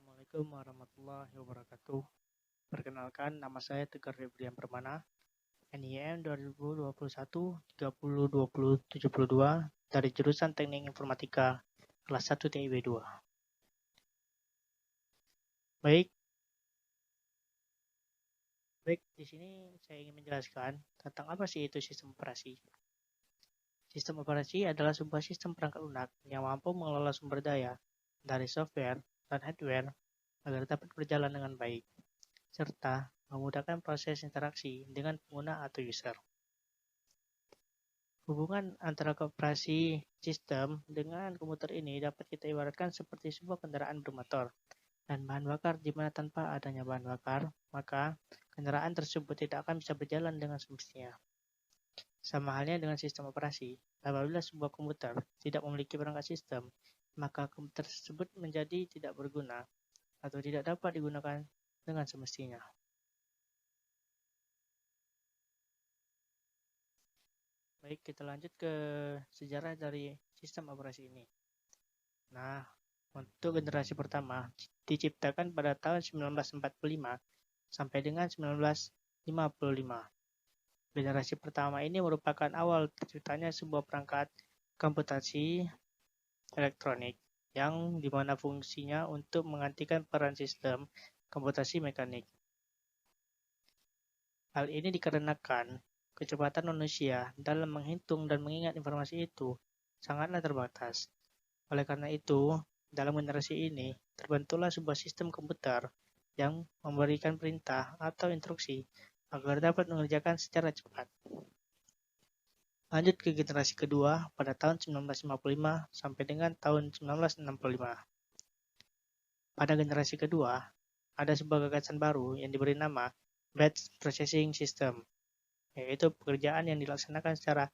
Assalamualaikum warahmatullahi wabarakatuh. Perkenalkan, nama saya Tegar Febrian Permana, NIM 2021 30 20 72 dari jurusan Teknik Informatika kelas 1 TIB 2. Baik, di sini saya ingin menjelaskan tentang apa sih itu sistem operasi. Sistem operasi adalah sebuah sistem perangkat lunak yang mampu mengelola sumber daya dari software dan hardware agar dapat berjalan dengan baik, serta memudahkan proses interaksi dengan pengguna atau user. Hubungan antara operasi sistem dengan komputer ini dapat kita ibaratkan seperti sebuah kendaraan bermotor dan bahan bakar di mana tanpa adanya bahan bakar, maka kendaraan tersebut tidak akan bisa berjalan dengan semestinya. Sama halnya dengan sistem operasi, apabila sebuah komputer tidak memiliki perangkat sistem, maka komputer tersebut menjadi tidak berguna atau tidak dapat digunakan dengan semestinya. Baik, kita lanjut ke sejarah dari sistem operasi ini. Nah, untuk generasi pertama diciptakan pada tahun 1945 sampai dengan 1955. Generasi pertama ini merupakan awal terciptanya sebuah perangkat komputasi elektronik yang dimana fungsinya untuk menggantikan peran sistem komputasi mekanik. Hal ini dikarenakan kecepatan manusia dalam menghitung dan mengingat informasi itu sangatlah terbatas. Oleh karena itu, dalam generasi ini terbentuklah sebuah sistem komputer yang memberikan perintah atau instruksi agar dapat mengerjakan secara cepat. Lanjut ke generasi kedua pada tahun 1955 sampai dengan tahun 1965. Pada generasi kedua, ada sebuah gagasan baru yang diberi nama Batch Processing System, yaitu pekerjaan yang dilaksanakan secara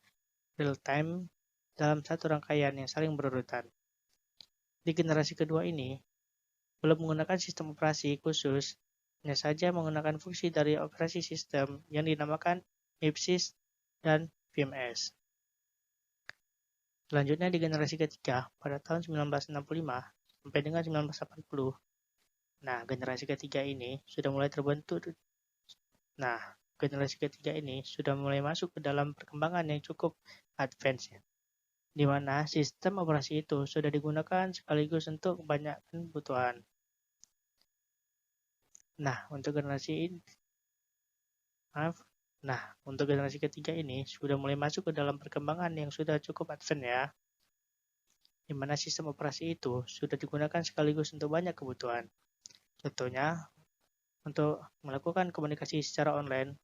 real-time dalam satu rangkaian yang saling berurutan. Di generasi kedua ini, belum menggunakan sistem operasi khusus, hanya saja menggunakan fungsi dari operasi sistem yang dinamakan MIPSys dan VMS. Selanjutnya di generasi ketiga pada tahun 1965 sampai dengan 1980. Nah, generasi ketiga ini sudah mulai terbentuk. Nah, generasi ketiga ini sudah mulai masuk ke dalam perkembangan yang cukup advance, di mana sistem operasi itu sudah digunakan sekaligus untuk kebanyakan kebutuhan. Nah, untuk generasi ketiga ini sudah mulai masuk ke dalam perkembangan yang sudah cukup advance ya, di mana sistem operasi itu sudah digunakan sekaligus untuk banyak kebutuhan. Contohnya, untuk melakukan komunikasi secara online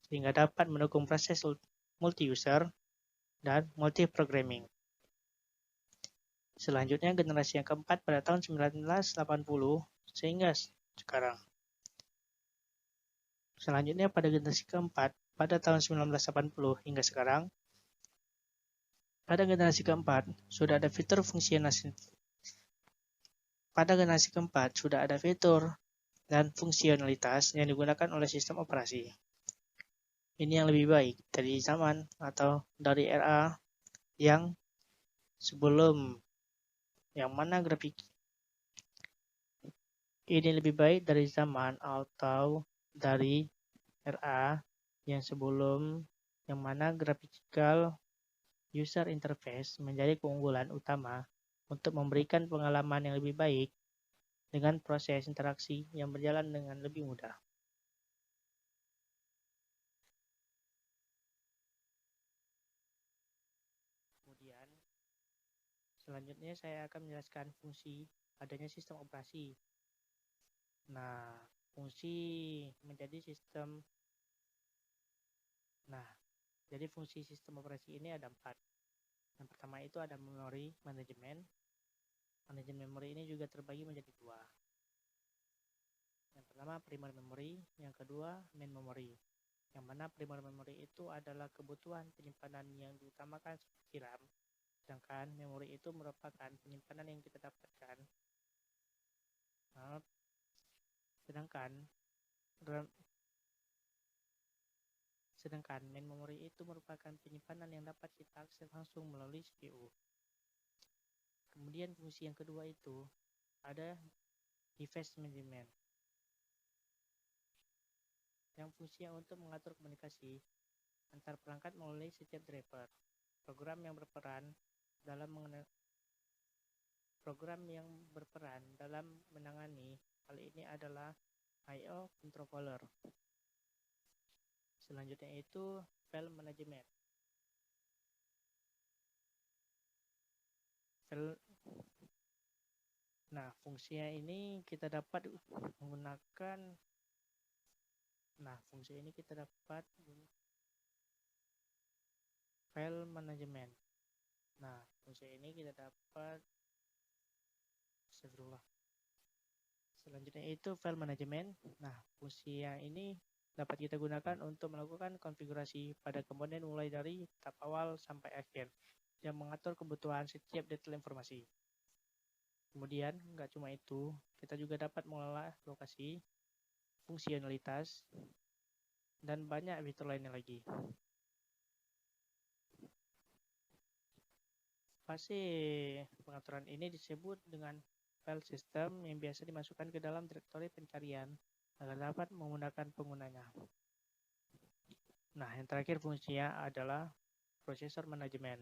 sehingga dapat mendukung proses multi-user dan multi-programming. Selanjutnya generasi yang keempat pada tahun 1980 sehingga sekarang. Selanjutnya pada generasi keempat pada tahun 1980 hingga sekarang. Pada generasi keempat sudah ada fitur dan fungsionalitas yang digunakan oleh sistem operasi. Ini yang lebih baik dari zaman atau dari era yang sebelum, yang mana grafik ini lebih baik dari zaman atau dari era yang sebelum, yang mana graphical user interface menjadi keunggulan utama untuk memberikan pengalaman yang lebih baik dengan proses interaksi yang berjalan dengan lebih mudah. Kemudian, selanjutnya saya akan menjelaskan fungsi adanya sistem operasi. Nah, jadi fungsi sistem operasi ini ada 4. Yang pertama itu ada memori manajemen. Manajemen memori ini juga terbagi menjadi 2. Yang pertama primary memory, yang kedua main memory. Yang mana primary memory itu adalah kebutuhan penyimpanan yang diutamakan seperti RAM, sedangkan memori itu merupakan penyimpanan yang kita dapatkan. Sedangkan main memory itu merupakan penyimpanan yang dapat kita akses langsung melalui CPU. Kemudian fungsi yang kedua itu ada device management, yang fungsinya untuk mengatur komunikasi antar perangkat melalui setiap driver. Program yang berperan dalam menangani hal ini adalah I/O controller. Selanjutnya itu file management. Nah, fungsinya ini kita dapat menggunakan file management. Nah, fungsi ini kita dapat Selanjutnya itu file management. Nah, fungsi yang ini dapat kita gunakan untuk melakukan konfigurasi pada komponen mulai dari tahap awal sampai akhir yang mengatur kebutuhan setiap detail informasi. Kemudian, nggak cuma itu, kita juga dapat mengelola lokasi, fungsionalitas, dan banyak fitur lainnya lagi. Fase pengaturan ini disebut dengan file system yang biasa dimasukkan ke dalam direktori pencarian agar dapat memudahkan penggunanya. Nah, yang terakhir fungsinya adalah prosesor manajemen.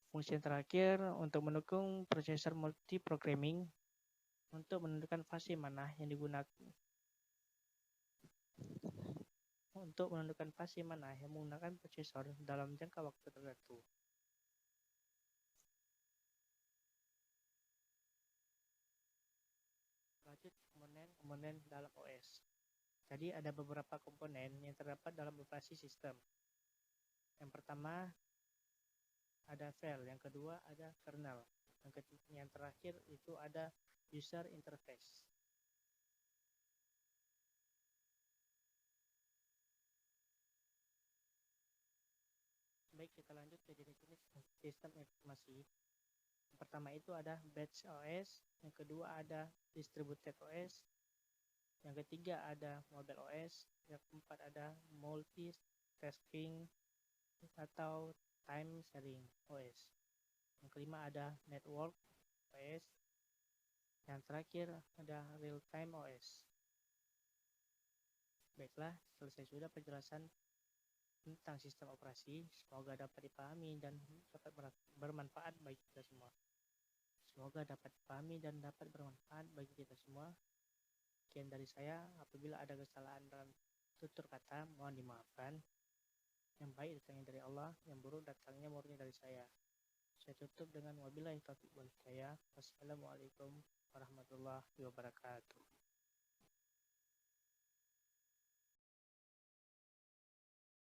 Fungsi yang terakhir untuk mendukung prosesor multiprogramming untuk menentukan fase mana yang digunakan menggunakan prosesor dalam jangka waktu tertentu. Lanjut komponen dalam OS. Jadi ada beberapa komponen yang terdapat dalam operasi sistem. Yang pertama ada file, yang kedua ada kernel, yang terakhir itu ada user interface. Baik, kita lanjut ke jenis-jenis sistem informasi. Yang pertama itu ada batch OS, yang kedua ada distributed OS, yang ketiga ada mobile OS, yang keempat ada multitasking atau time sharing OS, yang kelima ada network OS, yang terakhir ada real time OS. Baiklah, selesai sudah penjelasan tentang sistem operasi. Semoga dapat dipahami dan dapat bermanfaat bagi kita semua. Sekian dari saya. Apabila ada kesalahan dalam tutur kata, mohon dimaafkan. Yang baik datangnya dari Allah, yang buruk datangnya murni dari saya. Saya tutup dengan wabillahi taufiq wal hidayah. Wassalamualaikum warahmatullahi wabarakatuh.